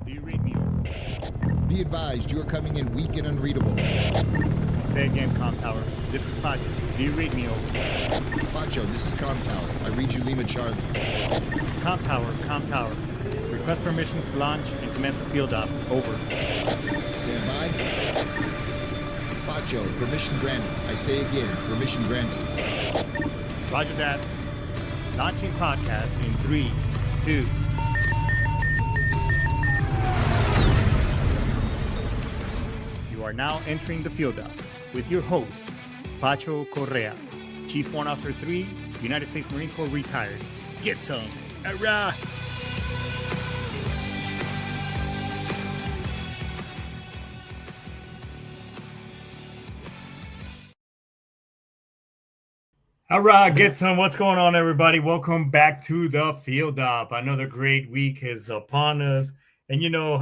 Do you read me? Be advised, you are coming in weak and unreadable. Say again, Com Tower. This is Pacho. Do you read me? Pacho, this is Com Tower. I read you Lima Charlie. Com Tower. Request permission to launch and commence the field op. Over. Stand by. Pacho, permission granted. I say again, permission granted. Roger that. Launching podcast in 3, 2. You are now entering the field op with your host, Pacho Correa, Chief Warrant Officer 3, United States Marine Corps retired. Get some. Hurrah! All right, get some. What's going on, everybody? Welcome back to the Field Op. Another great week is upon us. And you know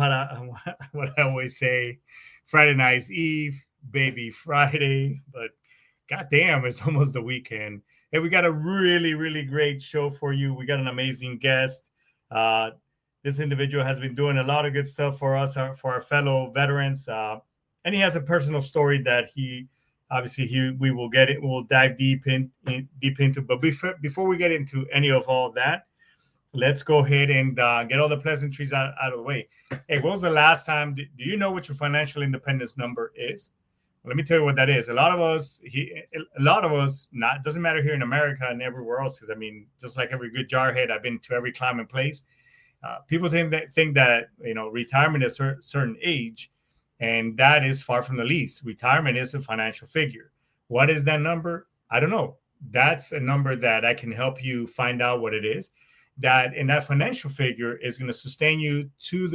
what I always say, Friday night's Eve, baby Friday. But goddamn, it's almost the weekend. Hey, we got a really, really great show for you. We got an amazing guest. This individual has been doing a lot of good stuff for us, for our fellow veterans. And he has a personal story that we will get it. We'll dive deep into. But before we get into any of all that, let's go ahead and get all the pleasantries out of the way. Hey, when was the last time? Do you know what your financial independence number is? Well, let me tell you what that is. A lot of us, not doesn't matter here in America and everywhere else. Because I mean, just like every good jarhead, I've been to every climate place. People think that retirement is a certain age. And that is far from the least. Retirement is a financial figure. What is that number? I don't know. That's a number that I can help you find out what it is. That financial figure is going to sustain you through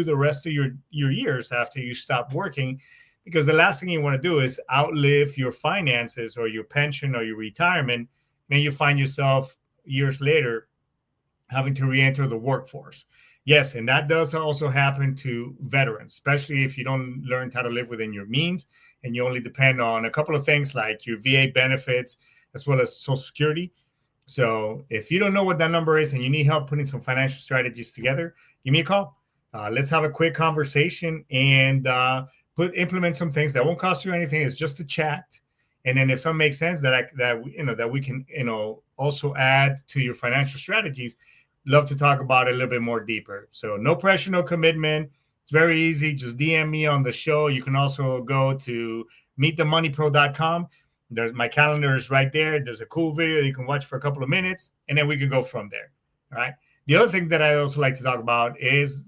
the rest of your years after you stop working. Because the last thing you want to do is outlive your finances or your pension or your retirement. And you find yourself years later having to re-enter the workforce. Yes, and that does also happen to veterans, especially if you don't learn how to live within your means and you only depend on a couple of things like your VA benefits as well as Social Security. So if you don't know what that number is and you need help putting some financial strategies together, give me a call. Let's have a quick conversation and implement some things that won't cost you anything. It's just a chat. And then if something makes sense that we can also add to your financial strategies, love to talk about it a little bit more deeper. So no pressure, no commitment. It's very easy. Just DM me on the show. You can also go to meetthemoneypro.com. My calendar is right there. There's a cool video you can watch for a couple of minutes, and then we can go from there. All right. The other thing that I also like to talk about is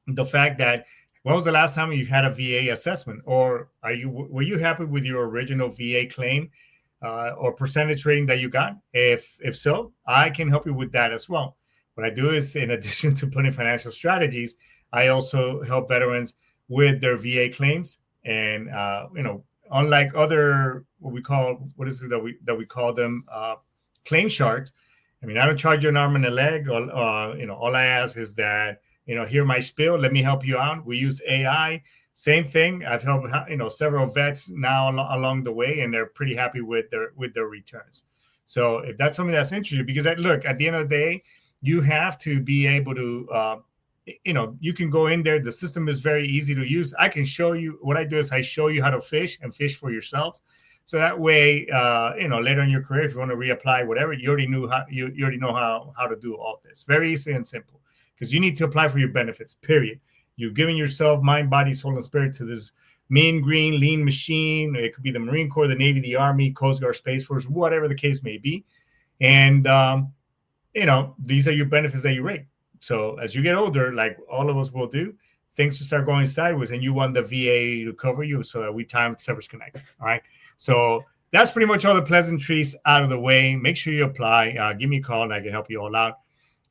the fact that when was the last time you had a VA assessment, or were you happy with your original VA claim? Or percentage rating that you got. If so, I can help you with that as well. What I do is, in addition to putting financial strategies, I also help veterans with their VA claims. And unlike other what we call them claim sharks. I mean, I don't charge you an arm and a leg. All I ask is that hear my spiel. Let me help you out. We use AI. Same thing. I've helped several vets now along the way, and they're pretty happy with their returns. So if that's something that's interesting, because at the end of the day, you have to be able to, you can go in there. The system is very easy to use. I can show you. What I do is I show you how to fish and fish for yourselves. So that way, later in your career, if you want to reapply, whatever, you already know how to do all this. Very easy and simple, because you need to apply for your benefits. Period. You've given yourself mind, body, soul, and spirit to this mean, green, lean machine. It could be the Marine Corps, the Navy, the Army, Coast Guard, Space Force, whatever the case may be. And, these are your benefits that you rate. So as you get older, like all of us will do, things will start going sideways, and you want the VA to cover you so that we time Severs Connect. All right. So that's pretty much all the pleasantries out of the way. Make sure you apply. Give me a call, and I can help you all out.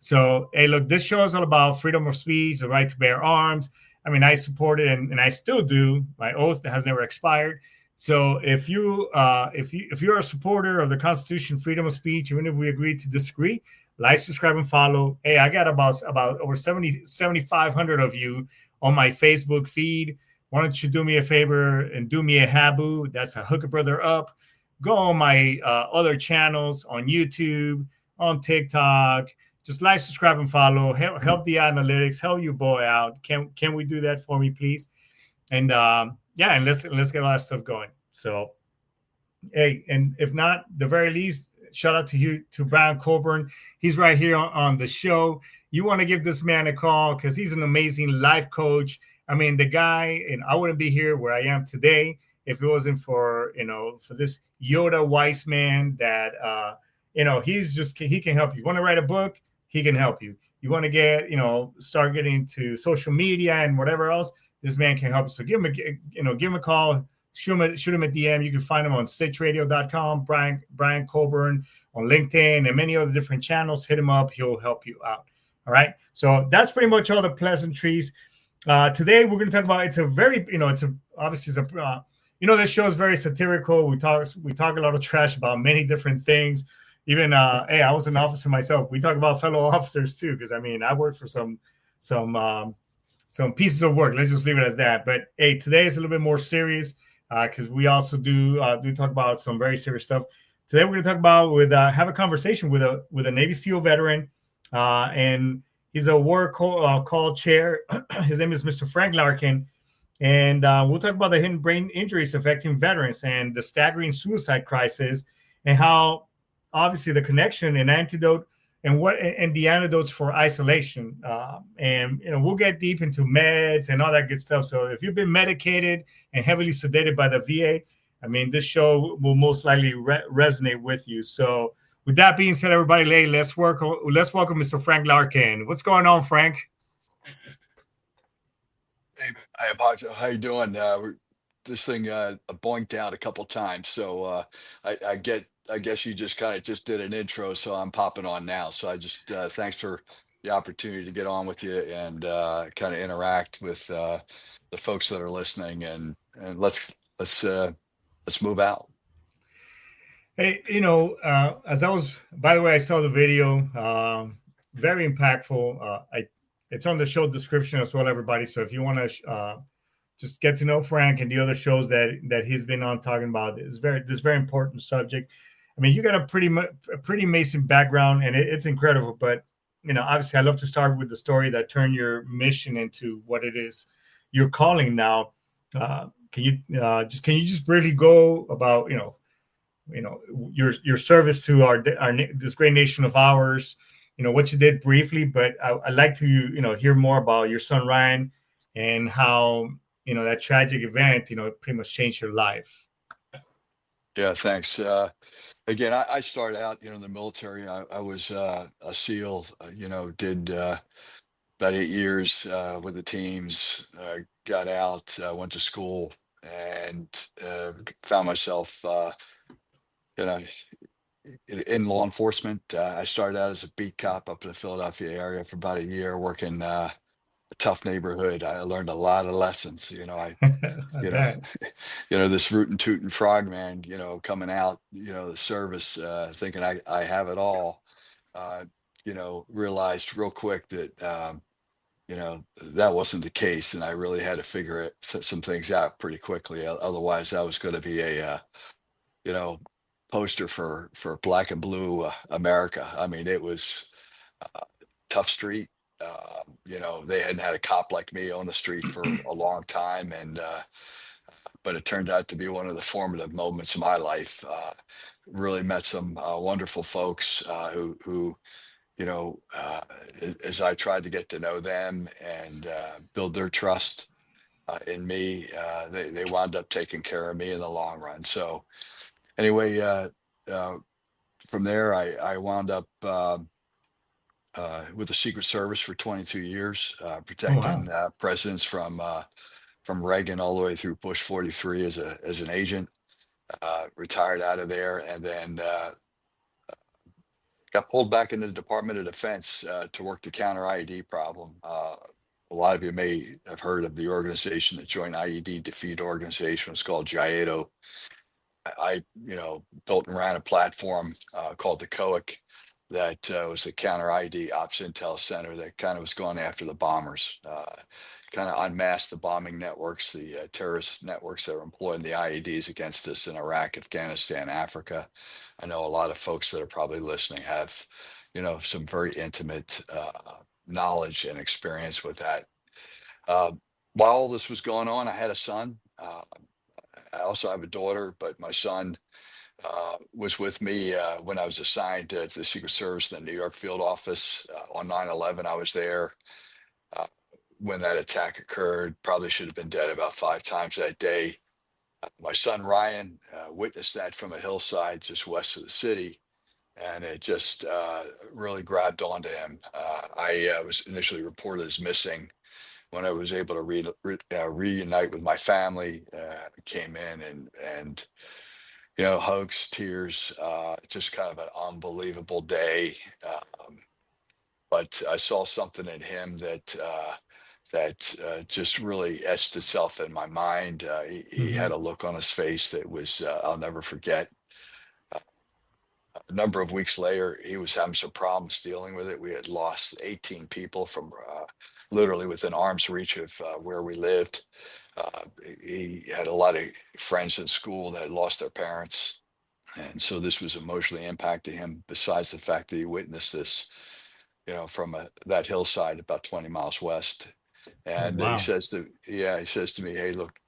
So, hey, look, this show is all about freedom of speech, the right to bear arms. I mean, I support it, and I still do. My oath has never expired. So, if you're a supporter of the Constitution, freedom of speech, even if we agree to disagree, like, subscribe, and follow. Hey, I got about over 7,500 of you on my Facebook feed. Why don't you do me a favor and do me a habu? That's a hook a brother up. Go on my other channels on YouTube, on TikTok, just like, subscribe, and follow. Help the analytics. Help your boy out. Can we do that for me, please? And yeah, and let's get all that stuff going. So hey, and if not, the very least, shout out to you, to Brian Coburn. He's right here on the show. You want to give this man a call because he's an amazing life coach. I mean, the guy, and I wouldn't be here where I am today if it wasn't for, for this Yoda wise man that he can help you. You want to write a book, he can help you. You want to get, start getting into social media and whatever else, this man can help you. So give him a call, shoot him a DM. You can find him on sitchradio.com, Brian Coburn on LinkedIn and many other different channels. Hit him up. He'll help you out. All right. So that's pretty much all the pleasantries. Today we're going to talk about, it's a very, obviously it's a, this show is very satirical. We talk a lot of trash about many different things. Even, hey, I was an officer myself. We talk about fellow officers too, because I mean, I worked for some pieces of work. Let's just leave it as that. But hey, today is a little bit more serious because we also do talk about some very serious stuff. Today we're going to talk about have a conversation with a Navy SEAL veteran, and he's a war call chair. His name is Mr. Frank Larkin, and we'll talk about the hidden brain injuries affecting veterans and the staggering suicide crisis, and how obviously the connection and antidote and the antidotes for isolation. And we'll get deep into meds and all that good stuff. So if you've been medicated and heavily sedated by the VA, I mean, this show will most likely resonate with you. So with that being said, everybody, let's welcome Mr. Frank Larkin. What's going on, Frank? Hey, hi, Pacho. How you doing? This thing boinked out a couple times, so I guess you just kind of just did an intro, so I'm popping on now. So I just thanks for the opportunity to get on with you and kind of interact with the folks that are listening, and let's move out. Hey, as I was, by the way, I saw the video. Very impactful. It's on the show description as well, everybody. So if you want to just get to know Frank and the other shows that he's been on talking about this very important subject. I mean, you got a pretty amazing background, and it's incredible. But obviously, I love to start with the story that turned your mission into what it is you're calling now. Can you just briefly go about your service to our this great nation of ours? What you did briefly, but I'd like to hear more about your son Ryan and how that tragic event pretty much changed your life. Yeah, thanks. Again, I started out, in the military. I was a SEAL. Did about 8 years with the teams. Got out, went to school, and found myself, you know, in law enforcement. I started out as a beat cop up in the Philadelphia area for about a year, working a tough neighborhood. I learned a lot of lessons. You know, this rootin' tootin' frog man, coming out, the service, thinking I have it all. Uh, Realized real quick that that wasn't the case, and I really had to figure some things out pretty quickly. Otherwise, I was going to be a you know poster for black and blue America. I mean, it was tough street. They hadn't had a cop like me on the street for a long time, and but it turned out to be one of the formative moments of my life. Really met some wonderful folks who as I tried to get to know them and build their trust in me, they wound up taking care of me in the long run. So anyway, from there, I wound up with the Secret Service for 22 years, Oh, protecting wow. presidents from Reagan all the way through Bush 43 as an agent. Retired out of there, and then got pulled back into the Department of Defense to work the counter IED problem. A lot of you may have heard of the organization, the Joint IED Defeat Organization. It's called JIATO. I built and ran a platform called the COIC that was the counter IED Ops Intel Center that kind of was going after the bombers, kind of unmasked the bombing networks, the terrorist networks that were employing the IEDs against us in Iraq, Afghanistan, Africa. I know a lot of folks that are probably listening have some very intimate knowledge and experience with that. Uh, while all this was going on, I had a son. I also have a daughter, but my son was with me when I was assigned to the Secret Service in the New York field office on 9/11. I was there uh, when that attack occurred. Probably should have been dead about 5 times that day. My son Ryan witnessed that from a hillside just west of the city, and it just really grabbed onto him. I was initially reported as missing. When I was able to reunite with my family, came in and hugs, tears, just kind of an unbelievable day. But I saw something in him that just really etched itself in my mind. He Hmm. had a look on his face that was I'll never forget. A number of weeks later, he was having some problems dealing with it. We had lost 18 people from literally within arm's reach of where we lived. He had a lot of friends in school that had lost their parents. And so this was emotionally impacting him, besides the fact that he witnessed this, from that hillside about 20 miles west. Oh, And wow. he says to me, "Hey, look,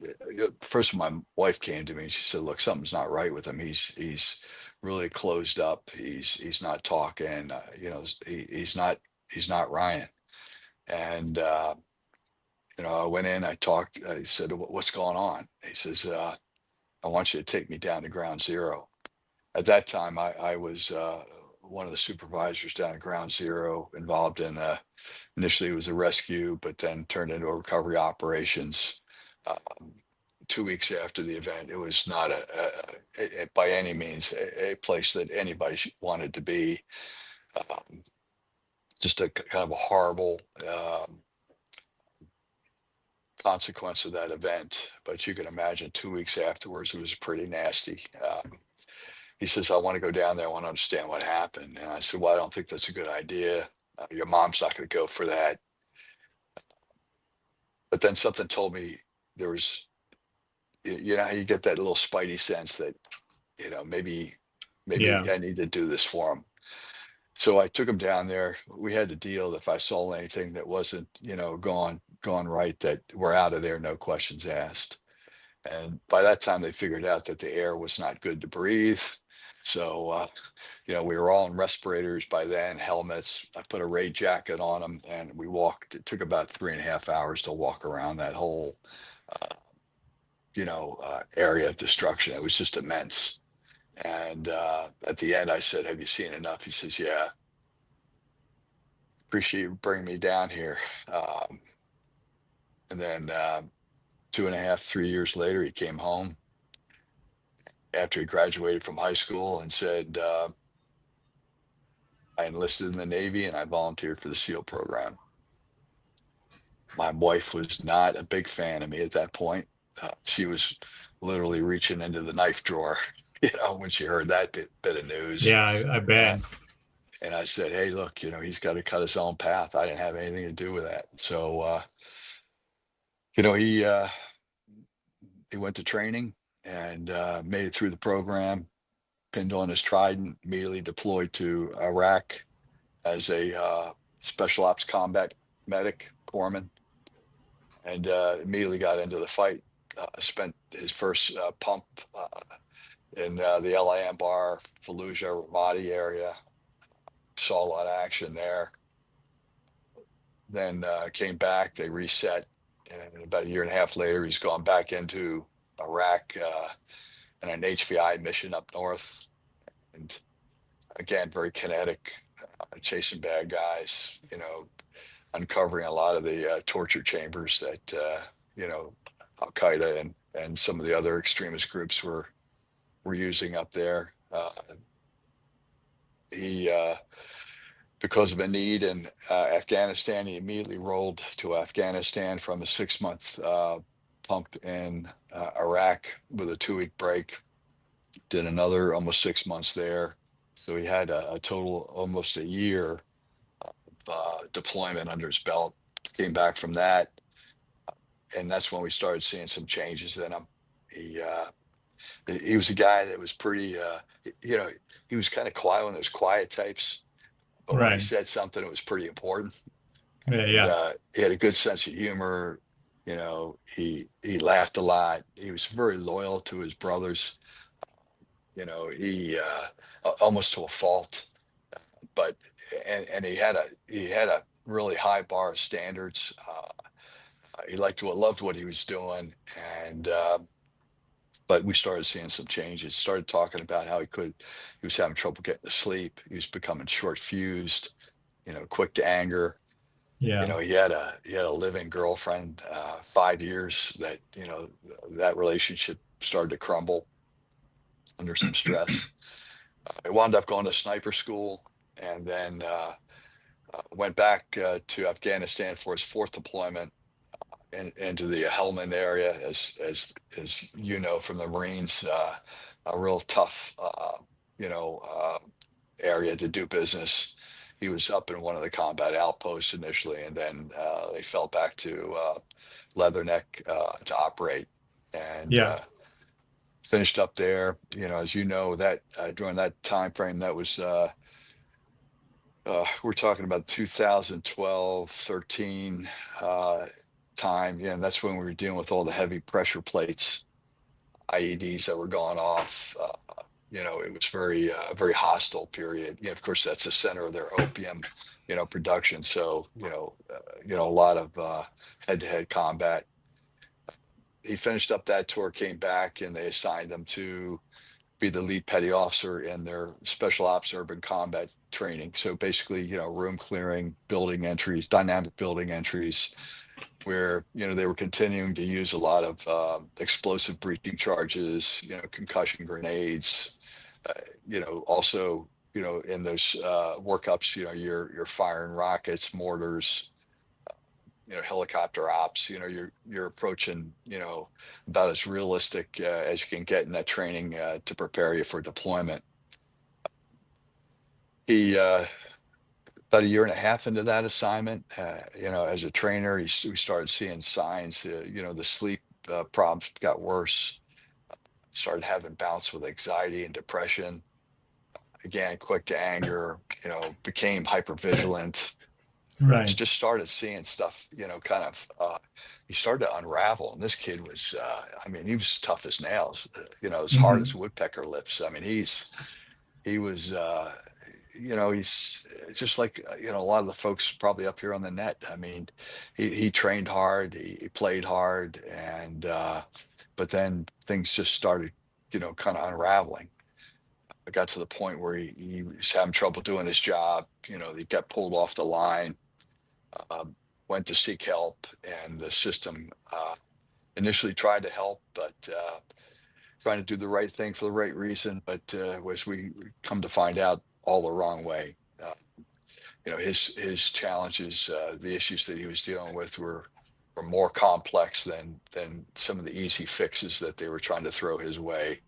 first my wife came to me and she said, look, something's not right with him. He's really closed up. He's not talking, he's not Ryan." And, I went in, I talked, I said, What's going on?" He says, "I want you to take me down to ground zero." At that time, I was one of the supervisors down at ground zero, involved in initially it was a rescue, but then turned into a recovery operations. Um, 2 weeks after the event, it was not by any means a place that anybody wanted to be. Um, just a kind of a horrible consequence of that event. But you can imagine 2 weeks afterwards, it was pretty nasty. He says, "I want to go down there. I want to understand what happened." And I said, "Well, I don't think that's a good idea. Your mom's not going to go for that." But then something told me there was, how you get that little spidey sense that, maybe Yeah. I need to do this for him. So I took him down there. We had to deal that if I saw anything that wasn't, gone right, that we're out of there, no questions asked. And by that time, they figured out that the air was not good to breathe. So, we were all in respirators by then, helmets. I put a raid jacket on them, and we walked. It took about 3.5 hours to walk around that whole, uh, area of destruction. It was just immense. And at the end, I said, "Have you seen enough?" He says, "Yeah, appreciate you bringing me down here." Um, and then 2.5, 3 years later, he came home after he graduated from high school and said, "I enlisted in the Navy and I volunteered for the SEAL program." My wife was not a big fan of me at that point. She was literally reaching into the knife drawer, when she heard that bit of news. Yeah, I bet. And, and I said, "Hey, look, he's got to cut his own path. I didn't have anything to do with that." So, he went to training and made it through the program, pinned on his trident, immediately deployed to Iraq as a special ops combat medic corpsman, and immediately got into the fight. Spent his first pump in the El Anbar, Fallujah, Ramadi area. Saw a lot of action there. Then came back. They reset, and about a year and a half later, he's gone back into Iraq in an HVI mission up north, and again, very kinetic, chasing bad guys. Uncovering a lot of the torture chambers that Al Qaeda and some of the other extremist groups were using up there. He Because of a need in Afghanistan, he immediately rolled to Afghanistan from a 6-month pump in Iraq with a 2-week break. Did another almost 6 months there. So he had a total almost a year deployment under his belt. Came back from that, and that's when we started seeing some changes in him. He he was a guy that was pretty, you know, he was kind of quiet, one of those quiet types, but when he Right. said something, it was pretty important. Yeah. And Yeah. he had a good sense of humor. He laughed a lot. He was very loyal to his brothers. He almost to a fault, but and he had a really high bar of standards. He loved what he was doing, and but we started seeing some changes. Started talking about how he was having trouble getting to sleep. He was becoming short fused, quick to anger. Yeah. He had a living girlfriend, 5 years that relationship started to crumble under some stress. I wound up going to sniper school, and then went back to Afghanistan for his fourth deployment into the Helmand area, as you know from the Marines, a real tough, you know, uh, area to do business. He was up in one of the combat outposts initially, and then they fell back to Leatherneck to operate, and Yeah. finished up there. As you know, that during that time frame, that was we're talking about 2012, 13 time. That's when we were dealing with all the heavy pressure plates, IEDs that were going off. It was very hostile period. Of course, that's the center of their opium, production. So, a lot of head-to-head combat. He finished up that tour, came back, and they assigned him to be the lead petty officer in their special ops urban combat training. So basically, room clearing, building entries, dynamic building entries, where they were continuing to use a lot of explosive breaching charges, concussion grenades. Also, in those workups, you're firing rockets, mortars, helicopter ops. You're approaching, about as realistic as you can get in that training to prepare you for deployment. He About a year and a half into that assignment, as a trainer, we started seeing signs. The sleep problems got worse. Started having bouts with anxiety and depression. Again, quick to anger. Became hyper vigilant. Right. Just started seeing stuff. Kind of. He started to unravel, and this kid was. I mean, he was tough as nails. As hard as Hmm. woodpecker lips. I mean, he was. He's just like a lot of the folks probably up here on the net. I mean, he trained hard, he played hard, and but then things just started, kind of unraveling. It got to the point where he was having trouble doing his job. He got pulled off the line, uh, went to seek help, and the system initially tried to help, but trying to do the right thing for the right reason, but as we come to find out, all the wrong way. His challenges, the issues that he was dealing with were more complex than some of the easy fixes that they were trying to throw his way.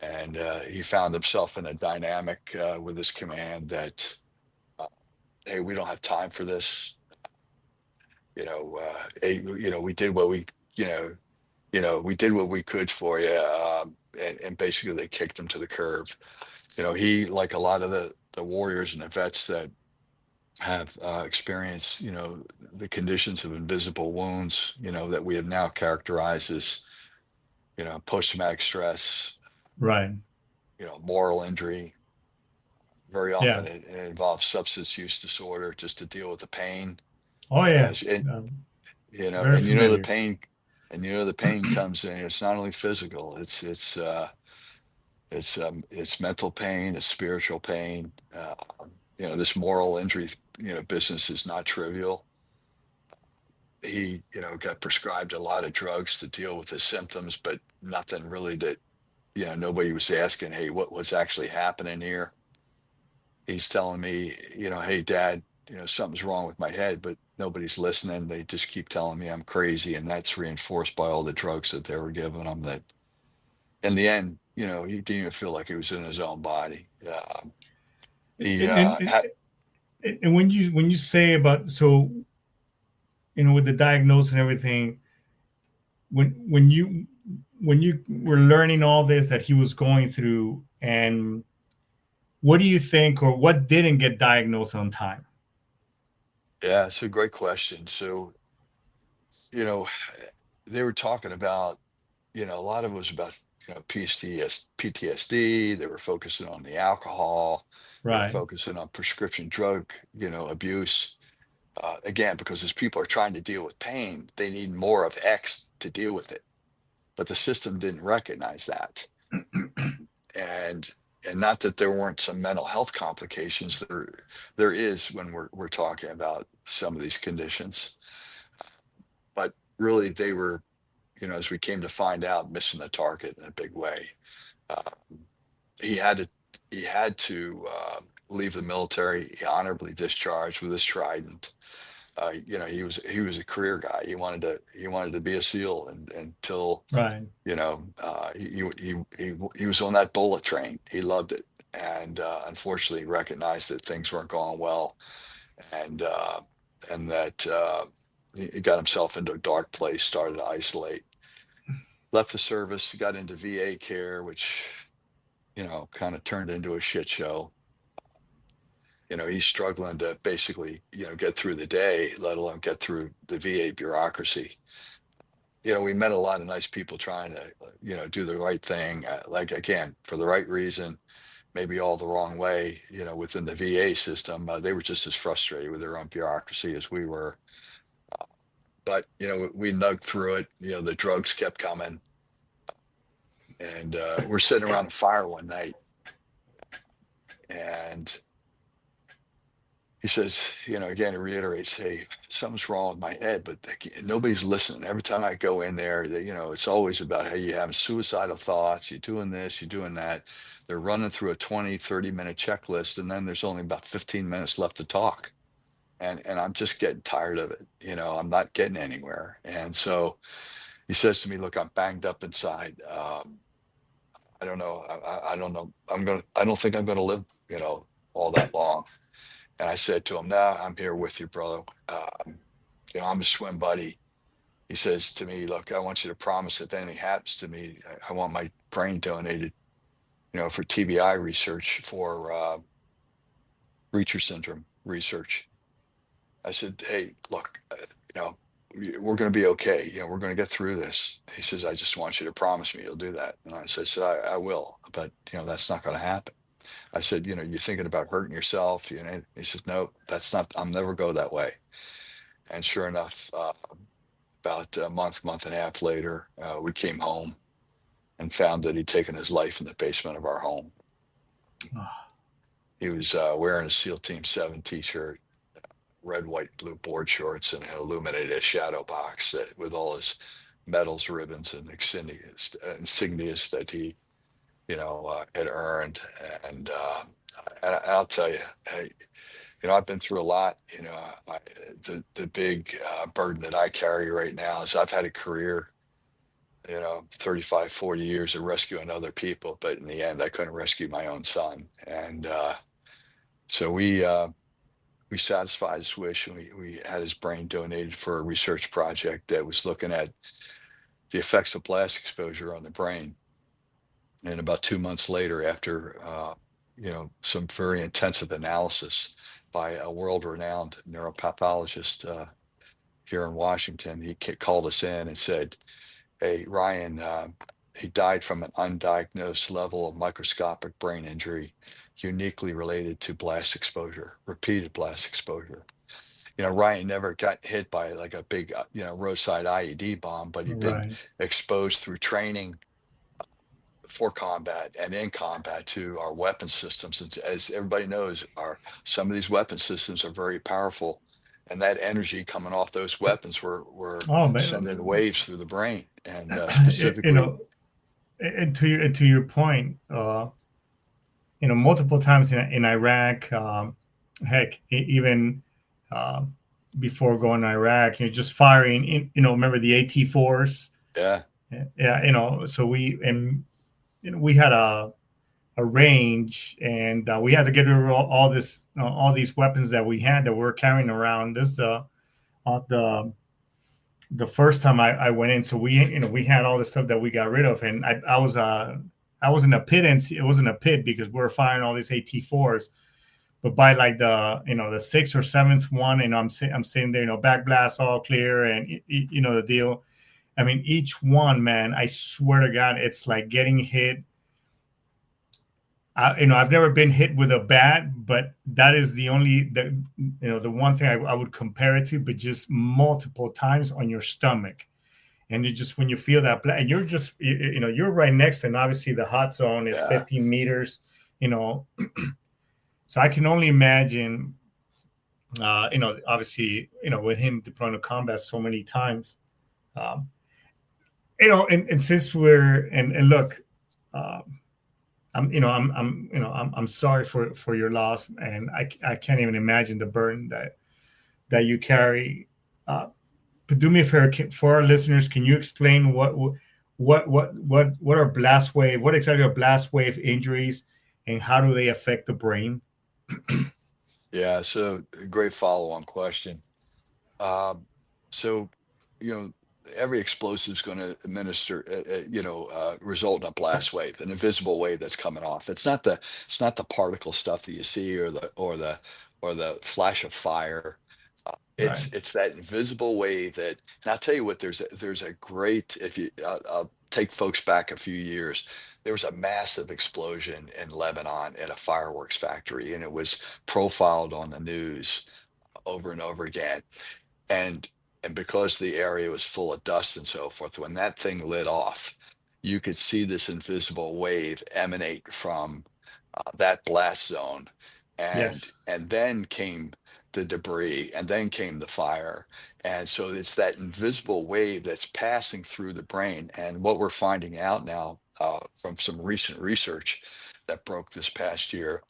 And he found himself in a dynamic with his command that, uh, hey, we don't have time for this. Hey, we did what we did what we could for you, and basically they kicked him to the curb. He, like a lot of the warriors and the vets that have experienced, the conditions of invisible wounds, that we have now characterized as, post-traumatic stress, Right. moral injury. Very Yeah. often it involves substance use disorder just to deal with the pain. Oh You know, yeah. it's- and Um, you know, Very and the familiar. pain, the pain comes in. It's not only physical; it's mental pain, it's spiritual pain. This moral injury, business is not trivial. He, got prescribed a lot of drugs to deal with his symptoms, but nothing really that, nobody was asking, hey, what was actually happening here? He's telling me, hey, Dad, something's wrong with my head, but nobody's listening. They just keep telling me I'm crazy. And that's reinforced by all the drugs that they were giving him that in the end, he didn't even feel like he was in his own body. He And, and, had, and when you say about, so with the diagnosis and everything, when you were learning all this that he was going through, and what do you think, or what didn't get diagnosed on time? Yeah, it's a great question. So, you know, they were talking about, a lot of it was about, PTSD. They were focusing on the alcohol. They were Right. focusing on prescription drug, abuse. Again, because as people are trying to deal with pain, they need more of X to deal with it. But the system didn't recognize that. And not that there weren't some mental health complications. There is when we're talking about some of these conditions. But really they were, as we came to find out, missing the target in a big way. Uh, he had to leave the military. He honorably discharged with his trident. He was a career guy. He wanted to be a SEAL, and until Right. he was on that bullet train. He loved it, and unfortunately recognized that things weren't going well, and that he got himself into a dark place, started to isolate, left the service, got into VA care, which kind of turned into a shit show. He's struggling to basically, get through the day, let alone get through the VA bureaucracy. We met a lot of nice people trying to, do the right thing, like again, for the right reason, maybe all the wrong way, within the VA system. They were just as frustrated with their own bureaucracy as we were. But, we nugged through it. The drugs kept coming. And we're sitting around a fire one night. And he says, again, he reiterates, hey, something's wrong with my head, but nobody's listening. Every time I go in there, it's always about, hey, you having suicidal thoughts, you're doing this, you're doing that. They're running through a 20, 30-minute checklist, and then there's only about 15 minutes left to talk. And I'm just getting tired of it. I'm not getting anywhere. And so he says to me, look, I'm banged up inside. I don't know. I don't know. I don't think I'm going to live, all that long. And I said to him, "No, I'm here with you, brother. I'm a swim buddy." He says to me, "Look, I want you to promise if anything happens to me, I want my brain donated, for TBI research, for Reacher syndrome research." I said, "Hey, look, we're going to be okay. We're going to get through this." He says, "I just want you to promise me you'll do that." And I said, I will, but that's not going to happen." I said, "You're thinking about hurting yourself." He says, "No, that's not, I'll never go that way." And sure enough, about a month and a half later, we came home and found that he'd taken his life in the basement of our home. He was wearing a SEAL Team 7 t-shirt, red, white, blue board shorts, and an illuminated shadow box with all his medals, ribbons, and insignias that he, had earned. And I'll tell you, I've been through a lot. The big burden that I carry right now is I've had a career, 35, 40 years of rescuing other people, but in the end, I couldn't rescue my own son. And so we satisfied his wish, and we had his brain donated for a research project that was looking at the effects of blast exposure on the brain. And about 2 months later, after some very intensive analysis by a world-renowned neuropathologist here in Washington, he called us in and said, "Hey, Ryan, he died from an undiagnosed level of microscopic brain injury, uniquely related to blast exposure, repeated blast exposure." Ryan never got hit by like a big, roadside IED bomb, but he'd been Right. exposed through training for combat and in combat to our weapon systems. And as everybody knows, some of these weapon systems are very powerful, and that energy coming off those weapons were Oh, sending man. waves through the brain, and You specifically, know, and to your point, multiple times in Iraq, heck, even uh, before going to Iraq, just firing. Remember the AT-4s? yeah, Yeah, so we had a range, and we had to get rid of all this, all these weapons that we had that we were carrying around. This the first time I went in, so we had all the stuff that we got rid of, and I was I was in a pit, and it wasn't a pit because we were firing all these AT4s. But by like the sixth or seventh one, I'm sitting there, back blast all clear, and the deal. I mean, each one, man, I swear to God, it's like getting hit. I've never been hit with a bat, but that is the one thing I would compare it to, but just multiple times on your stomach. And you just, when you feel that, and you're just, you're right next to, and obviously the hot zone is Yeah. 15 meters, you know. So I can only imagine, obviously, with him deploying to combat so many times, um, and since and look, um, I'm sorry for your loss, and I can't even imagine the burden that you carry. But do me a favor, for our listeners, can you explain what are blast wave? What exactly are blast wave injuries, and how do they affect the brain? Yeah. So great follow-on question. Um, so, you know, every explosive is going to result in a blast wave, an invisible wave that's coming off. It's not the particle stuff that you see, or the flash of fire. Right, It's that invisible wave that, and I'll tell you what, there's a great, if you, I'll take folks back a few years. There was a massive explosion in Lebanon at a fireworks factory, and it was profiled on the news over and over again. And and because the area was full of dust and so forth, when that thing lit off, you could see this invisible wave emanate from that blast zone. and yes, and then came the debris, and then came the fire. And so it's that invisible wave that's passing through the brain. And what we're finding out now, from some recent research that broke this past year,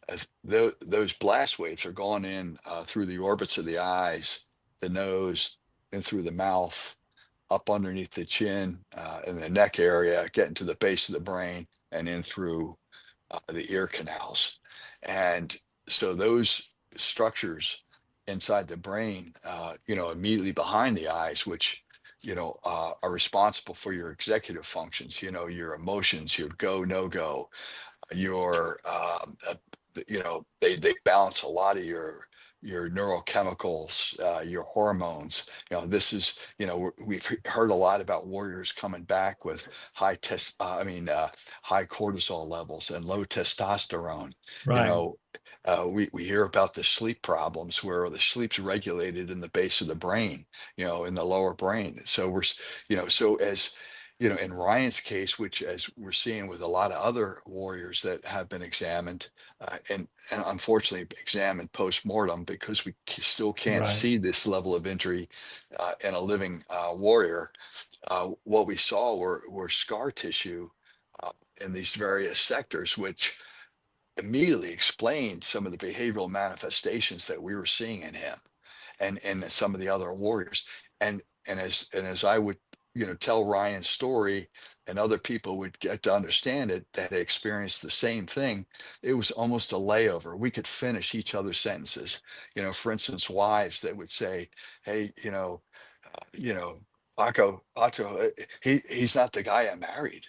as those blast waves are going in through the orbits of the eyes, the nose, and through the mouth, up underneath the chin, in the neck area, getting to the base of the brain, and in through the ear canals. And so those structures inside the brain, immediately behind the eyes, which, are responsible for your executive functions, your emotions, your go, no go, your they balance a lot of your neurochemicals, your hormones. This is, we've heard a lot about warriors coming back with high cortisol levels and low testosterone. you right, know we hear about the sleep problems, where the sleep's regulated in the base of the brain, in the lower brain. So so as in Ryan's case, which, as we're seeing with a lot of other warriors that have been examined, and unfortunately examined post-mortem, because we still can't right, see this level of injury in a living warrior. What we saw were scar tissue in these various sectors, which immediately explained some of the behavioral manifestations that we were seeing in him, and some of the other warriors. And as I would, tell Ryan's story, and other people would get to understand it, that had experienced the same thing, it was almost a layover. We could finish each other's sentences. For instance, wives that would say, "Hey, you know Pacho, he's not the guy I married.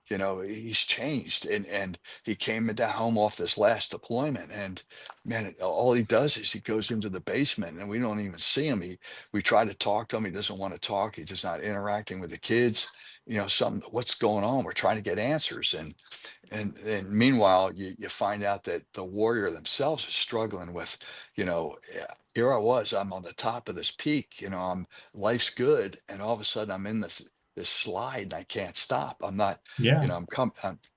He's changed, and he came into home off this last deployment, and man, all he does is he goes into the basement, and we don't even see him. We try to talk to him, he doesn't want to talk, he's just not interacting with the kids. Something, what's going on? We're trying to get answers." And meanwhile, you find out that the warrior themselves is struggling with, here I was, I'm on the top of this peak, life's good, and all of a sudden I'm in this slide, and I can't stop. I'm not, yeah,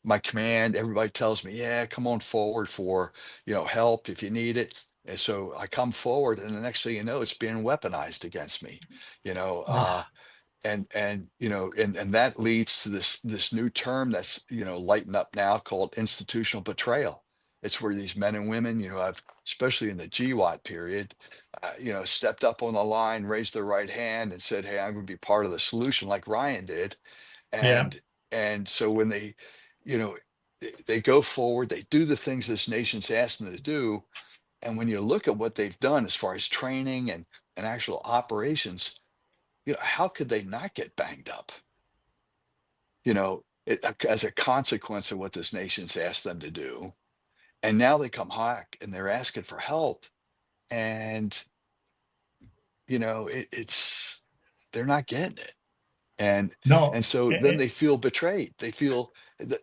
my command, everybody tells me, yeah, come on forward for, help if you need it. And so I come forward, and the next thing you know, it's being weaponized against me. you know uh ah, and that leads to this new term that's, lighting up now, called institutional betrayal. It's where these men and women, have, especially in the GWAT period, stepped up on the line, raised their right hand, and said, "Hey, I'm going to be part of the solution," like Ryan did. yeah, And and so when you know they go forward, they do the things this nation's asked them to do. And when you look at what they've done as far as training and actual operations, how could they not get banged up? you know as a consequence of what this nation's asked them to do. And now they come back and they're asking for help. And, it's, they're not getting it. And No, and so then they feel betrayed. They feel that,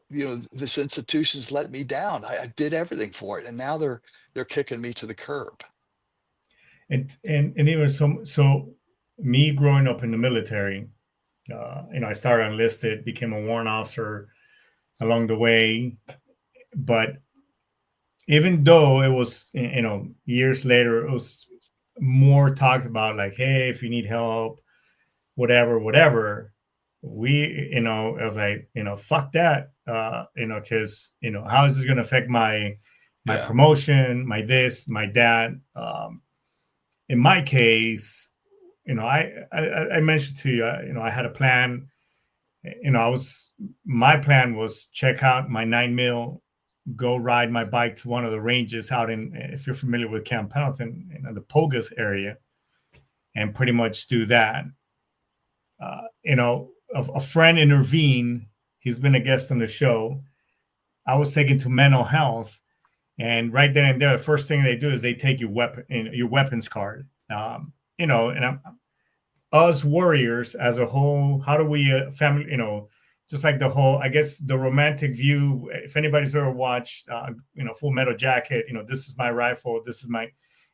this institution's let me down. I did everything for it. And now they're kicking me to the curb. and even so me growing up in the military, I started enlisted, became a warrant officer along the way, but even though it was, years later, it was more talked about, like, hey, if you need help, whatever, we, I was like, fuck that, because, how is this going to affect my Yeah. promotion, my this, my that. In my case, I mentioned to you, I had a plan. I was my plan was check out my 9 mil, go ride my bike to one of the ranges out in, if you're familiar with Camp Pendleton, in the Pogus area, and pretty much do that. A friend intervened. He's been a guest on the show. I was taken to mental health, and right then and there, the first thing they do is they take your weapons card. And us warriors as a whole, how do we family, just like the whole, I guess, the romantic view. If anybody's ever watched, Full Metal Jacket, this is my rifle, this is my,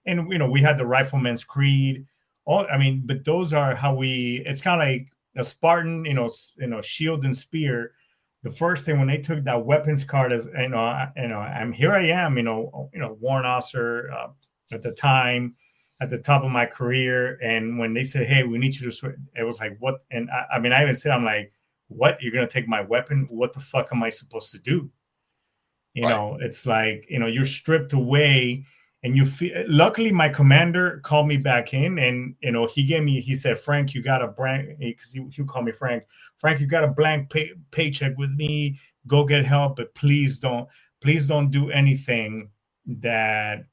and we had the Rifleman's Creed. All, I mean, but those are how we. It's kind of like a Spartan, shield and spear. The first thing when they took that weapons card, as I'm here, I am, warrant officer at the time, at the top of my career. And when they said, hey, we need you to switch, it was like, what? And I mean, I even said, I'm like, what? You're going to take my weapon? What the fuck am I supposed to do? Right. It's like, you're stripped away, and you feel, luckily my commander called me back in, and, he said, Frank, you got a blank, because he called me Frank, you got a blank paycheck with me, go get help, but please don't do anything that,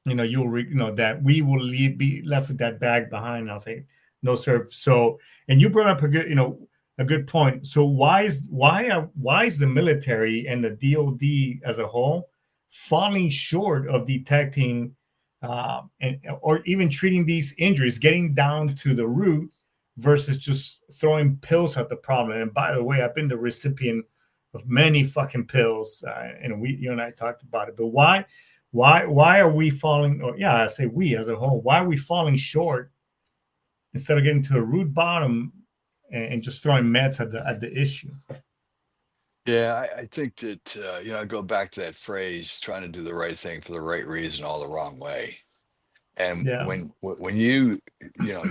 that we will be left with that bag behind. I'll say, no, sir. So, and you brought up a good point. So why is the military and the DoD as a whole falling short of detecting, or even treating these injuries, getting down to the root, versus just throwing pills at the problem? And by the way, I've been the recipient of many fucking pills, and you and I talked about it. But why are we falling? Or yeah, I say we as a whole. Why are we falling short instead of getting to a root bottom, and just throwing meds at the issue? Yeah, I think that, I go back to that phrase, trying to do the right thing for the right reason, all the wrong way. And Yeah, when you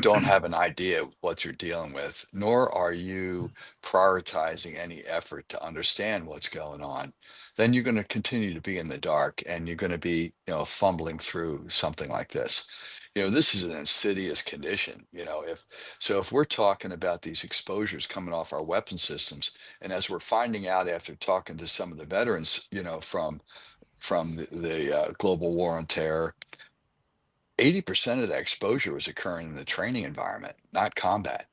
don't have an idea of what you're dealing with, nor are you prioritizing any effort to understand what's going on, then you're going to continue to be in the dark, and you're going to be, fumbling through something like this. This is an insidious condition. If we're talking about these exposures coming off our weapon systems, and as we're finding out after talking to some of the veterans, from the global war on terror, 80% of that exposure was occurring in the training environment, not combat.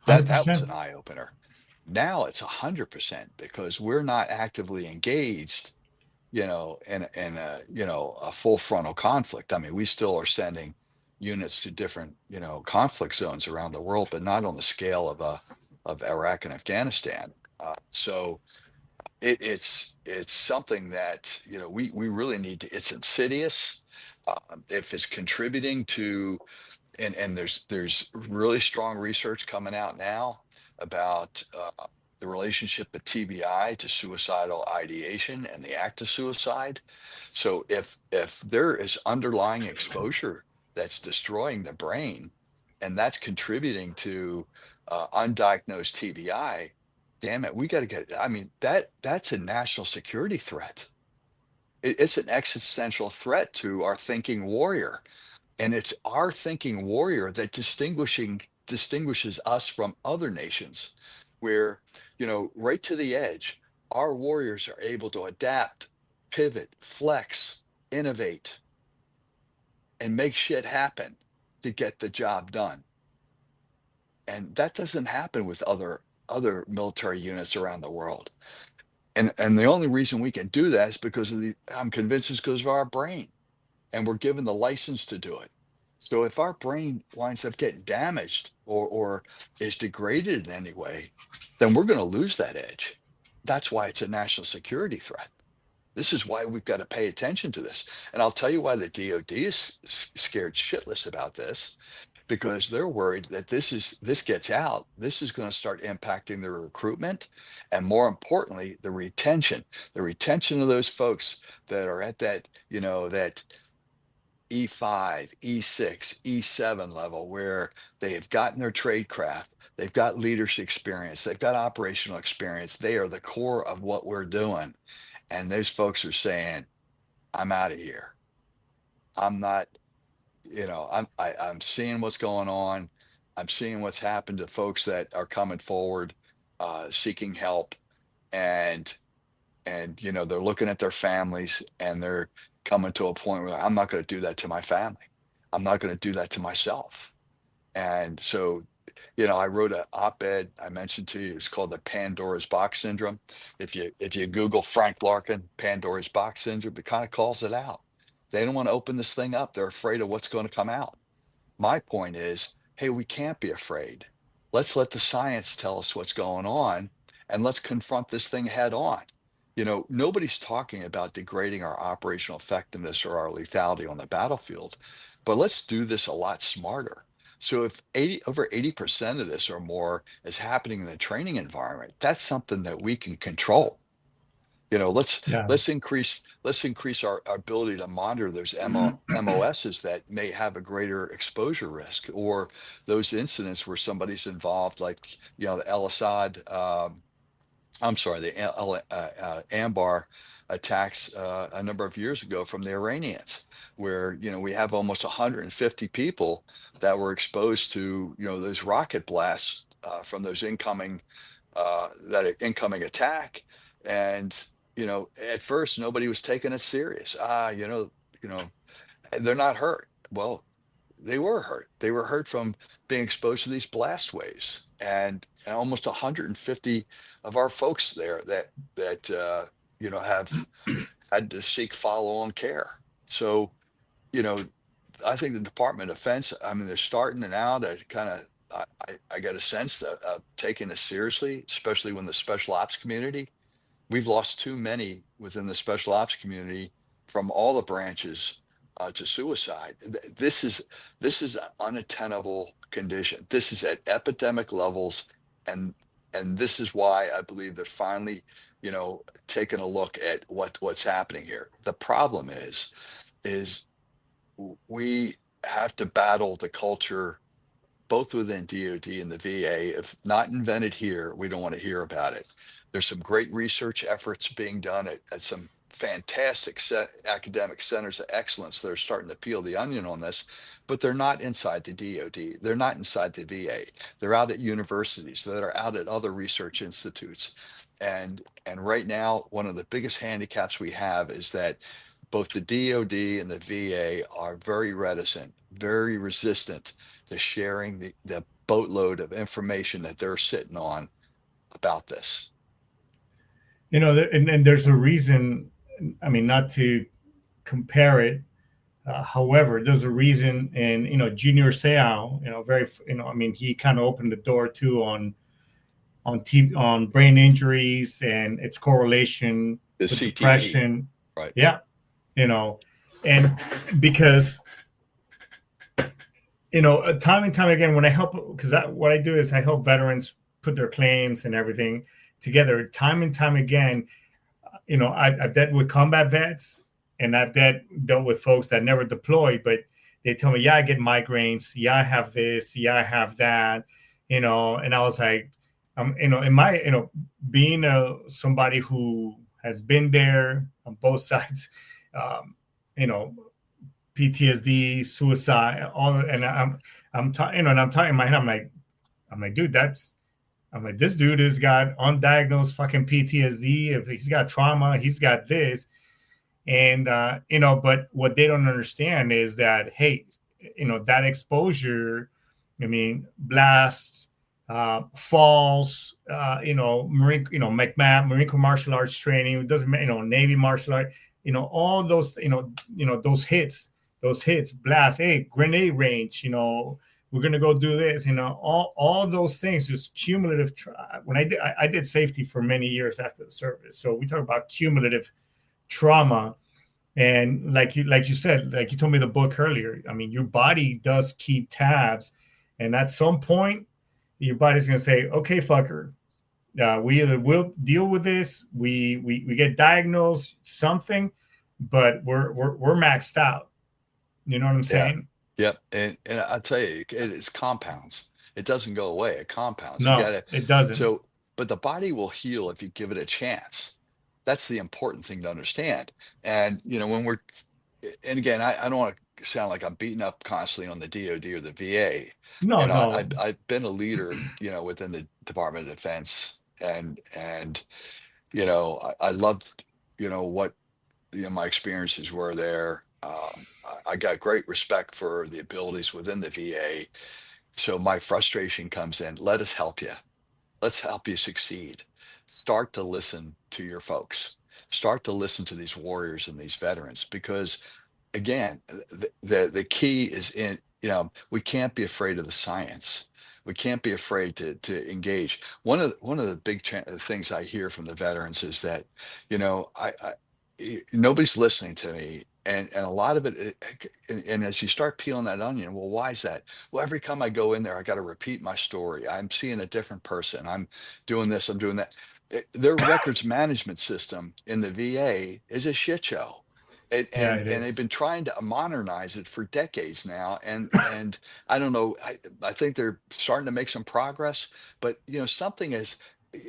hundred That was an percent, eye opener. Now it's 100% because we're not actively engaged, in a full frontal conflict. I mean, we still are sending units to different, conflict zones around the world, but not on the scale of Iraq and Afghanistan. So it's something that, we really need to. It's insidious. If it's contributing to, and there's really strong research coming out now about the relationship of TBI to suicidal ideation and the act of suicide. So if there is underlying exposure that's destroying the brain, and that's contributing to undiagnosed TBI, damn it, we got to get. I mean, that's a national security threat. It's an existential threat to our thinking warrior, and it's our thinking warrior that distinguishes us from other nations, where, right to the edge, our warriors are able to adapt, pivot, flex, innovate, and make shit happen to get the job done. And that doesn't happen with other other military units around the world. And the only reason we can do that is because of I'm convinced it's because of our brain, and we're given the license to do it. So if our brain winds up getting damaged or is degraded in any way, then we're going to lose that edge. That's why it's a national security threat. This is why we've got to pay attention to this. And I'll tell you why the DoD is scared shitless about this, because they're worried that this gets out. This is going to start impacting the recruitment, and more importantly, the retention of those folks that are at that, that E5, E6, E7 level, where they have gotten their trade craft, they've got leadership experience, they've got operational experience. They are the core of what we're doing. And those folks are saying, I'm out of here. I'm not, I'm seeing what's going on. I'm seeing what's happened to folks that are coming forward, seeking help, and they're looking at their families, and they're coming to a point where I'm not going to do that to my family. I'm not going to do that to myself. And so, I wrote an op-ed I mentioned to you. It's called the Pandora's Box Syndrome. If you Google Frank Larkin, Pandora's Box Syndrome, it kind of calls it out. They don't want to open this thing up. They're afraid of what's going to come out. My point is, hey, we can't be afraid. Let's let the science tell us what's going on, and let's confront this thing head on. Nobody's talking about degrading our operational effectiveness or our lethality on the battlefield, but let's do this a lot smarter. So if over 80% of this or more is happening in the training environment, that's something that we can control. Let's increase our ability to monitor those MOSs that may have a greater exposure risk, or those incidents where somebody's involved, like the El Assad, the Anbar attacks a number of years ago from the Iranians, where we have almost 150 people that were exposed to those rocket blasts from those incoming attack. And at first nobody was taking it serious. They're not hurt. Well, they were hurt. They were hurt from being exposed to these blast waves, and almost 150 of our folks there that have had to seek follow-on care. So, I think the Department of Defense, I mean, they're starting now to kind of, I get a sense that taking this seriously, especially when the special ops community, we've lost too many within the special ops community from all the branches to suicide. This is an unattainable condition. This is at epidemic levels, and this is why I believe they're finally, taking a look at what's happening here. The problem is we have to battle the culture both within DoD and the VA. If not invented here, we don't want to hear about it. There's some great research efforts being done at some fantastic academic centers of excellence that are starting to peel the onion on this, but they're not inside the DoD. They're not inside the VA. They're out at universities, that are out at other research institutes. And right now, one of the biggest handicaps we have is that both the DoD and the VA are very reticent, very resistant to sharing the boatload of information that they're sitting on about this. And there's a reason. I mean, not to compare it. However, there's a reason, and Junior Seau, I mean, he kind of opened the door too on brain injuries and its correlation with CTE. Depression. Right. Yeah, and because time and time again, when I help, because what I do is I help veterans put their claims and everything together. Time and time again, I've dealt with combat vets, and I've dealt with folks that never deployed, but they tell me, yeah, I get migraines, yeah, I have this, yeah, I have that, and I was like, in my, being somebody who has been there on both sides, PTSD, suicide, all, and I'm talking, and I'm talking in my head, I'm like, dude, this dude has got undiagnosed fucking PTSD. If he's got trauma, he's got this. And, but what they don't understand is that, hey, that exposure, I mean, blasts, falls, Marine, Marine Corps martial arts training. It doesn't matter, Navy martial art, all those, those hits, blast, hey, grenade range, we're gonna go do this, all those things, just cumulative. When I did safety for many years after the service, so we talk about cumulative trauma. And like you said, like you told me the book earlier, I mean, your body does keep tabs, and at some point your body's going to say, okay, fucker, we either will deal with this, we get diagnosed something, but we're maxed out. You know what I'm Yeah. saying? Yep. And I tell you, it's compounds. It doesn't go away. It compounds. You No, gotta, it doesn't. so, but the body will heal if you give it a chance. That's the important thing to understand. And when and again, I don't want to sound like I'm beating up constantly on the DoD or the VA. No, no. I've been a leader, within the Department of Defense, and I loved, what my experiences were there. I got great respect for the abilities within the VA. So my frustration comes in. Let us help you. Let's help you succeed. Start to listen to your folks. Start to listen to these warriors and these veterans, because again, the key is in, we can't be afraid of the science. We can't be afraid to engage. One of the big things I hear from the veterans is that, nobody's listening to me. And a lot of and as you start peeling that onion, well, why is that? Well, every time I go in there, I got to repeat my story. I'm seeing a different person. I'm doing this, I'm doing that. Their records management system in the VA is a shit show. And, Yeah, and it and they've is. been trying to modernize it for decades now. And I don't know, I think they're starting to make some progress, but something is,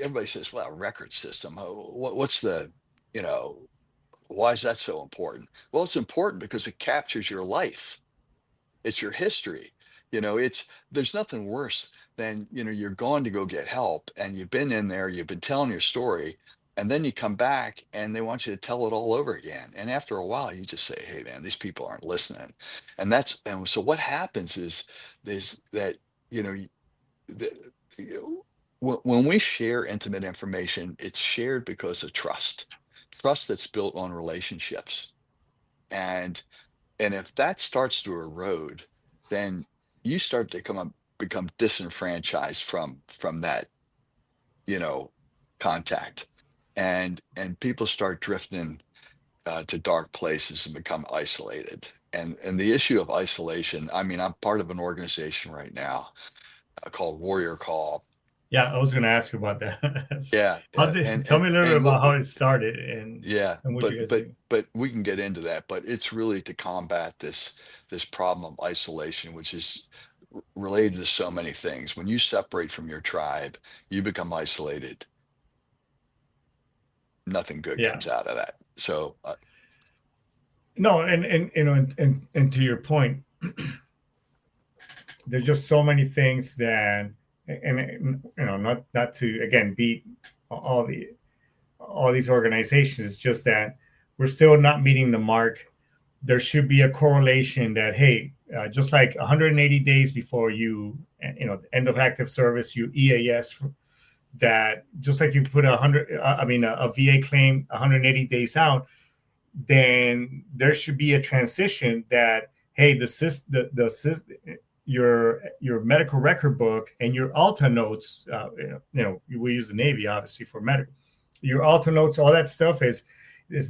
everybody says, well, record system, what's the, you know why is that so important? Well, it's important because it captures your life. It's your history. There's nothing worse than, you're going to go get help and you've been in there, you've been telling your story, and then you come back and they want you to tell it all over again. And after a while, you just say, hey man, these people aren't listening. And so what happens is that, you know, the, when we share intimate information, it's shared because of trust that's built on relationships. And and if that starts to erode, then you start to become disenfranchised from that, you know contact, and people start drifting to dark places and become isolated. And the issue of isolation, I mean, I'm part of an organization right now called Warrior Call. Yeah, I was going to ask you about that. Yeah, Tell me a little bit and about how it started and yeah, what you but guys do. we can get into that. But it's really to combat this problem of isolation, which is related to so many things. When you separate from your tribe, you become isolated. Nothing good Yeah. comes out of that. So No, and and to your point, there's just so many things that, and not to again beat all these organizations, just that we're still not meeting the mark. There should be a correlation that, hey, just like 180 days before end of active service, you EAS, that just like you put a VA claim 180 days out, then there should be a transition that, hey, your medical record book and your Alta notes, we use the Navy obviously for medical, your Alta notes, all that stuff is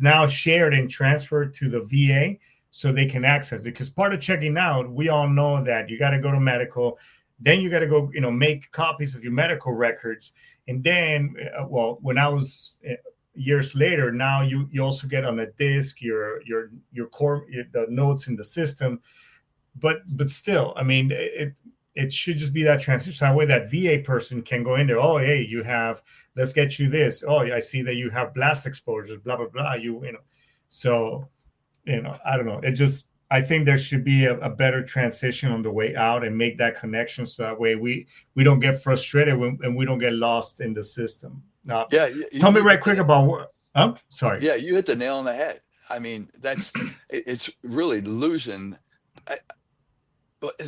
now shared and transferred to the VA so they can access it. Because part of checking out, we all know that you got to go to medical, then you got to go, make copies of your medical records, and then, when I was years later, now you also get on a disk your core, the notes in the system, but still, I mean, it should just be that transition. That way, that VA person can go in there. Oh, hey, let's get you this. Oh, I see that you have blast exposures. Blah blah blah. So I don't know. I think there should be a better transition on the way out and make that connection, so that way we don't get frustrated and we don't get lost in the system. yeah, Tell me you right hit quick about what. Sorry. yeah, you hit the nail on the head. I mean, it's really losing.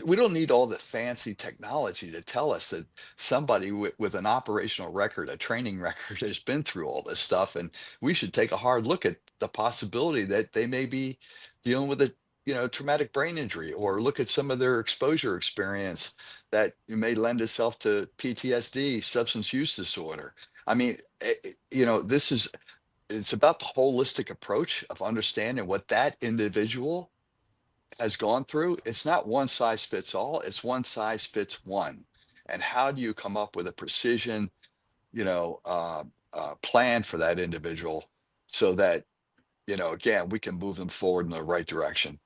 we don't need all the fancy technology to tell us that somebody with an operational record, a training record, has been through all this stuff, and we should take a hard look at the possibility that they may be dealing with a traumatic brain injury, or look at some of their exposure experience that may lend itself to PTSD, substance use disorder. I mean, this is it's about the holistic approach of understanding what that individual has gone through. It's not one size fits all, it's one size fits one. And how do you come up with a precision, plan for that individual, so that, again, we can move them forward in the right direction?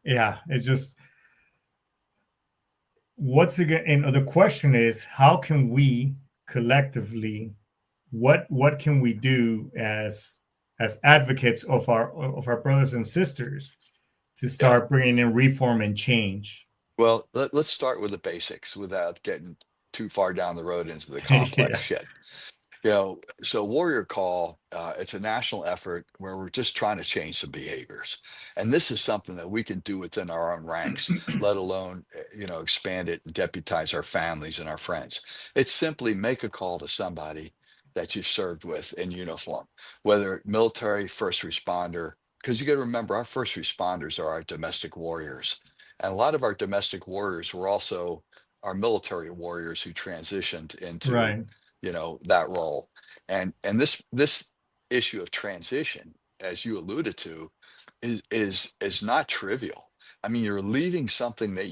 Yeah, it's just what's again, and the question is, how can we collectively, what can we do as advocates of our brothers and sisters to Yeah. start bringing in reform and change? Well, let's start with the basics without getting too far down the road into the complex Yeah. shit. So Warrior Call, it's a national effort where we're just trying to change some behaviors. And this is something that we can do within our own ranks, let alone, expand it and deputize our families and our friends. It's simply make a call to somebody that you've served with in uniform, whether military, first responder, because you got to remember, our first responders are our domestic warriors. And a lot of our domestic warriors were also our military warriors who transitioned into Right. that role. And this issue of transition, as you alluded to, is not trivial. I mean, you're leaving something that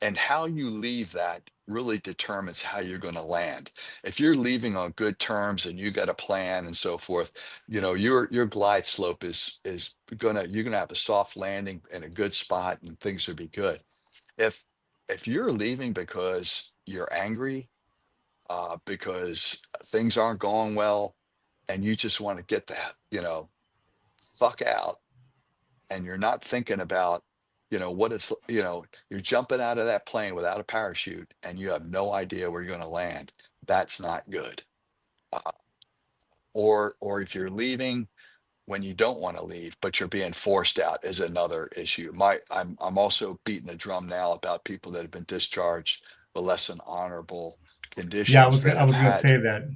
and how you leave that really determines how you're going to land. If you're leaving on good terms and you got a plan and so forth, your glide slope is you're gonna have a soft landing in a good spot, and things will be good. If you're leaving because you're angry, because things aren't going well, and you just want to get the fuck out, and you're not thinking about what it's, you're jumping out of that plane without a parachute and you have no idea where you're going to land. That's not good. uh, or if you're leaving when you don't want to leave, but you're being forced out, is another issue. I'm also beating the drum now about people that have been discharged with less than honorable Yeah, conditions, I was gonna say that.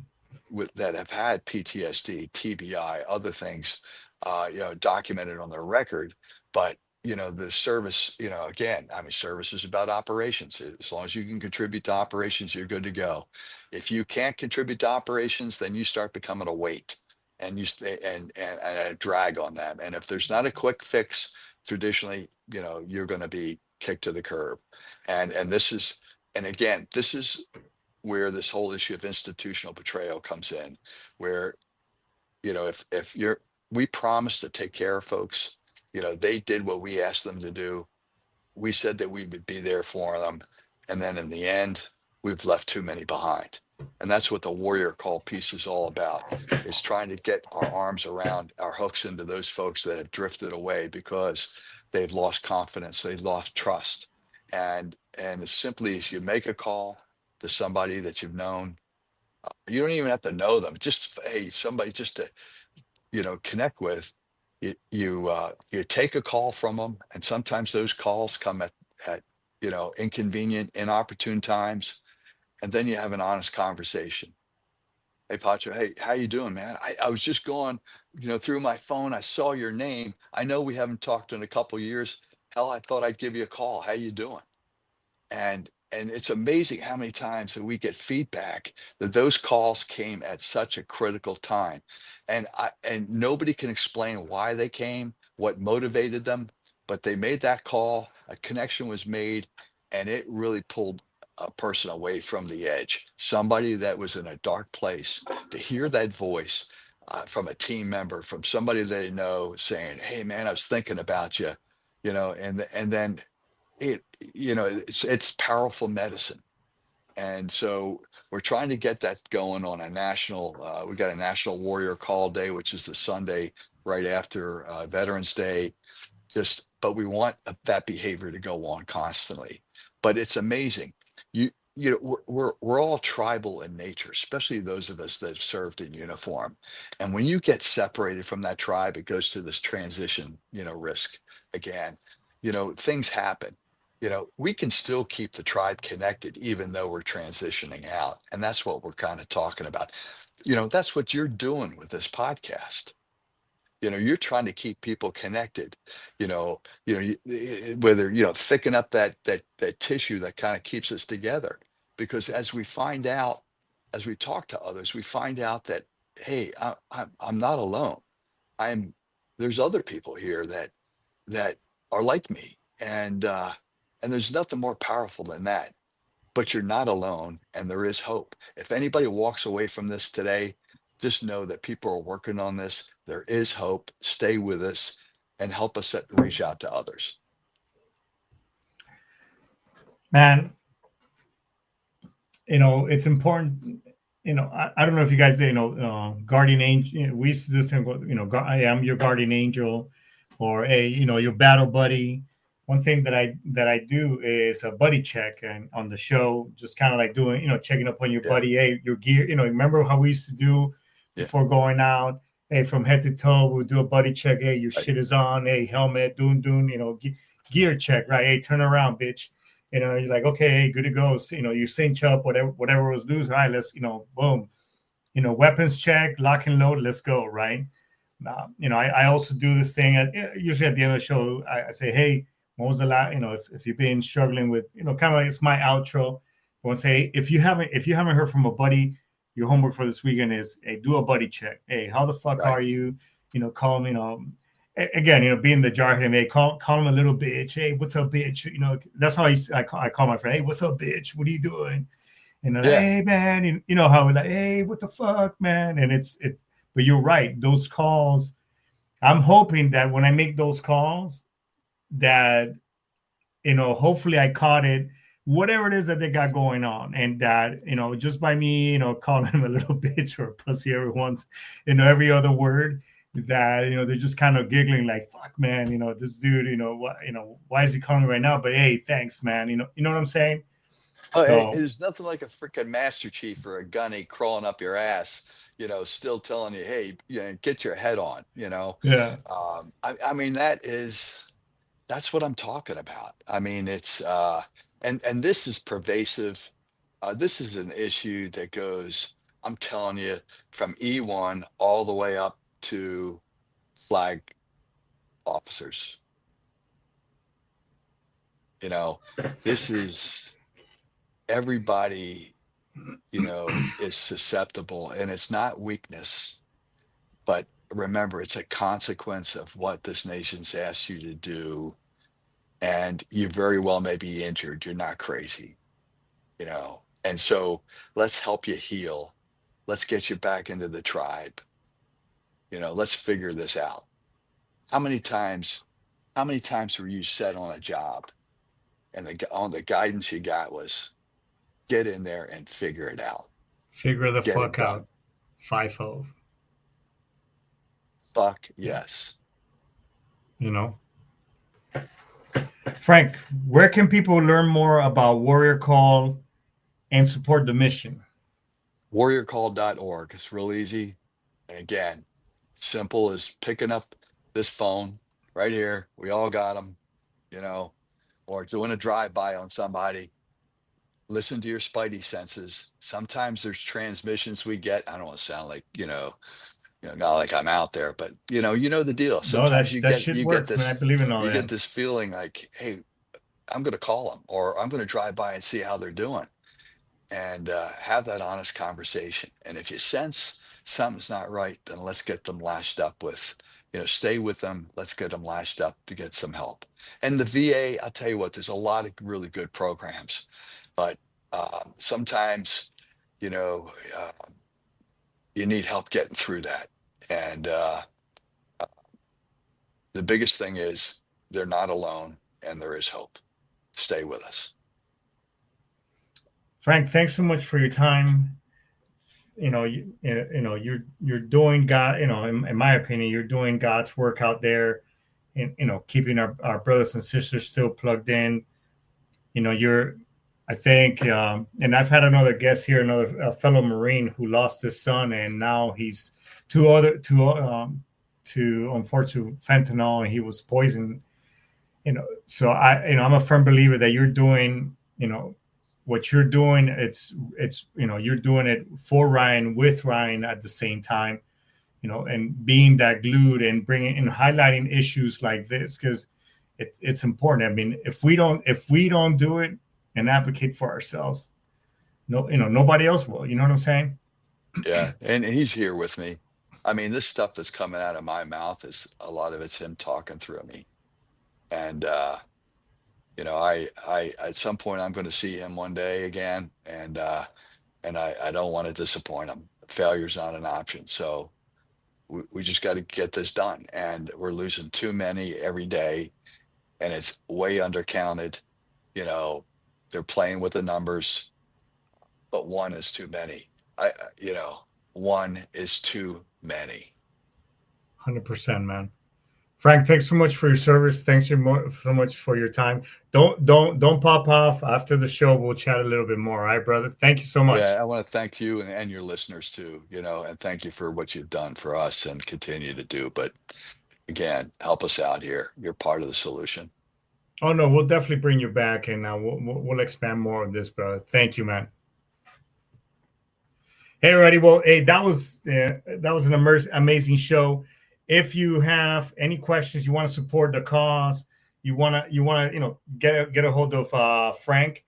that have had PTSD, TBI, other things, documented on their record. But the service, again, I mean, service is about operations. As long as you can contribute to operations, you're good to go. If you can't contribute to operations, then you start becoming a weight, and you stay and a drag on them. And if there's not a quick fix, traditionally, you're going to be kicked to the curb. And this is, and again, this is where this whole issue of institutional betrayal comes in, where, if you're we promised to take care of folks, they did what we asked them to do. We said that we would be there for them, and then in the end, we've left too many behind. And that's what the warrior call piece is all about, is trying to get our arms around, our hooks into those folks that have drifted away because they've lost confidence, they've lost trust. And as simply as you make a call to somebody that you've known, you don't even have to know them, just, hey, somebody just to connect with. You take a call from them, and sometimes those calls come at inconvenient, inopportune times, and then you have an honest conversation. Hey, Pacho, hey, how you doing, man? I was just going through my phone, I saw your name, I know we haven't talked in a couple years. Hell, I thought I'd give you a call. How you doing? And it's amazing how many times that we get feedback that those calls came at such a critical time. And nobody can explain why they came, what motivated them, but they made that call, a connection was made, and it really pulled a person away from the edge. Somebody that was in a dark place, to hear that voice, from a team member, from somebody they know, saying, hey man, I was thinking about you, and then it's powerful medicine. And so we're trying to get that going on a national, we got a national warrior call day, which is the Sunday right after Veterans Day. But we want that behavior to go on constantly. But it's amazing. we're all tribal in nature, especially those of us that have served in uniform. And when you get separated from that tribe, it goes to this transition, risk again. Things happen. We can still keep the tribe connected even though we're transitioning out. And that's what we're kind of talking about. That's what you're doing with this podcast. You're trying to keep people connected, whether, thicken up that tissue that kind of keeps us together. Because as we find out, as we talk to others, we find out that, hey, I'm not alone. I'm There's other people here that are like me. And there's nothing more powerful than that. But you're not alone, and there is hope. If anybody walks away from this today, just know that people are working on this. There is hope. Stay with us and help us reach out to others. Man, it's important. I don't know if you guys did, guardian angel. We used to do this thing, I am your guardian angel, or hey, your battle buddy. One thing that I do is a buddy check, and on the show, just kind of like doing, checking up on your Yeah. buddy. Hey, your gear. Remember how we used to do Yeah. before going out? Hey, from head to toe, we'll do a buddy check. Hey, your Right. shit is on. Hey, helmet, doon, gear check, right? Hey, turn around, bitch. You're like, okay, good to go. So, you cinch up, whatever was loose. All right, let's, boom. Weapons check, lock and load, let's go, right? I also do this thing usually at the end of the show. I say, hey, when was the last, if you've been struggling with, kind of like it's my outro. I want to say, if you haven't heard from a buddy, your homework for this weekend is, hey, do a buddy check. Hey, how the fuck Right. are you? Call them, again, being the jarhead, hey, call him a little bitch. Hey, what's up, bitch? That's how I call my friend. Hey, what's up, bitch? What are you doing? Yeah. Like, hey, man, you know how we're like, hey, what the fuck, man? And it's, but you're right. Those calls, I'm hoping that when I make those calls, that, hopefully I caught it, whatever it is that they got going on. And that, just by me, calling them a little bitch or a pussy every once, every other word, that, they're just kind of giggling like, fuck, man, this dude, why is he calling me right now? But hey, thanks, man. You know what I'm saying? Oh, So there's nothing like a freaking Master Chief or a gunny crawling up your ass, still telling you, hey, get your head on, yeah. I mean, that's what I'm talking about. I mean, it's and this is pervasive. This is an issue that goes, I'm telling you, from E1 all the way up to flag officers. This is everybody, is susceptible, and it's not weakness, but remember, it's a consequence of what this nation's asked you to do. And you very well may be injured. You're not crazy. And so let's help you heal. Let's get you back into the tribe. Let's figure this out. How many times were you set on a job and the guidance you got was get in there and figure it out, Figure the get it fuck done? out. FIFO. Fuck yes. You know. Frank, where can people learn more about Warrior Call and support the mission? Warriorcall.org. It's real easy. And again, simple as picking up this phone right here. We all got them, or doing a drive-by on somebody. Listen to your spidey senses. Sometimes there's transmissions we get. I don't want to sound like, not like I'm out there, but the deal. No, Sometimes you that get shit works, man. I believe in all you get that. this feeling like, hey, I'm going to call them, or I'm going to drive by and see how they're doing, and have that honest conversation. And if you sense something's not right, then let's get them lashed up with, stay with them. Let's get them lashed up to get some help. And the VA, I'll tell you what, there's a lot of really good programs, but sometimes, you know, uh, you need help getting through that. And the biggest thing is they're not alone, and there is hope. Stay with us. Frank, thanks so much for your time. You're doing God. In my opinion, you're doing God's work out there, and keeping our brothers and sisters still plugged in. You're I think, and I've had another guest here, another fellow Marine who lost his son, and now he's to unfortunately fentanyl, and he was poisoned. So I'm a firm believer that you're doing, what you're doing. It's you're doing it for Ryan, with Ryan at the same time, and being that glued and bringing and highlighting issues like this, because it's important. I mean, if we don't do it and advocate for ourselves, nobody else will. You know what I'm saying? Yeah, and he's here with me. I mean, this stuff that's coming out of my mouth is a lot of it's him talking through me. And I at some point I'm going to see him one day again, and I don't want to disappoint him. Failure's not an option. So we just got to get this done. And we're losing too many every day, and it's way undercounted. They're playing with the numbers, but one is too many. One is too many. 100%, man. Frank, thanks so much for your service. Thanks so much for your time. Don't pop off after the show. We'll chat a little bit more. All right, brother. Thank you so much. Yeah, I want to thank you and your listeners too, and thank you for what you've done for us and continue to do. But again, help us out here. You're part of the solution. Oh no, we'll definitely bring you back, and we'll expand more on this, brother. Thank you, man. Hey, everybody. Well, hey, that was an amazing show. If you have any questions, you want to support the cause, you want to get a hold of Frank.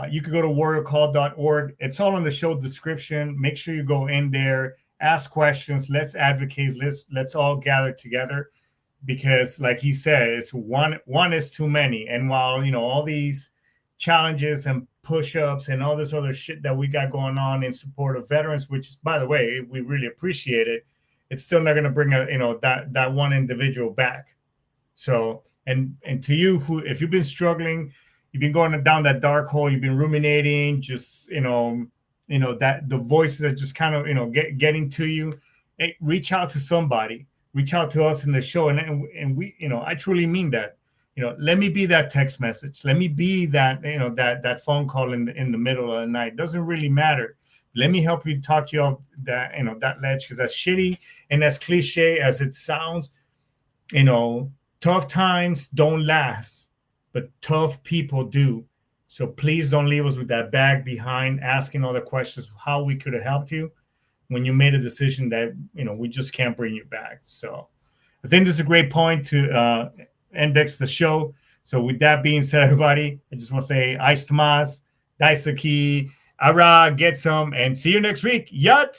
You can go to warriorcall.org. It's all in the show description. Make sure you go in there, ask questions. Let's advocate. Let's all gather together, because, like he said, it's one is too many. And while all these challenges and push-ups and all this other shit that we got going on in support of veterans, which, by the way, we really appreciate it, it's still not going to bring that one individual back. So, and to you, who, if you've been struggling, you've been going down that dark hole, you've been ruminating, just that the voices are just kind of getting to you, hey, reach out to somebody, reach out to us in the show, and we, I truly mean that. Let me be that text message. Let me be that, that phone call in the middle of the night. Doesn't really matter. Let me help you talk you off that, that ledge, because as shitty and as cliche as it sounds, tough times don't last, but tough people do. So please don't leave us with that bag behind, asking all the questions how we could have helped you when you made a decision that, we just can't bring you back. So I think this is a great point to index the show. So with that being said, everybody, I just want to say, Ice Tomas, Daisuki, Ara, get some, and see you next week. Yat!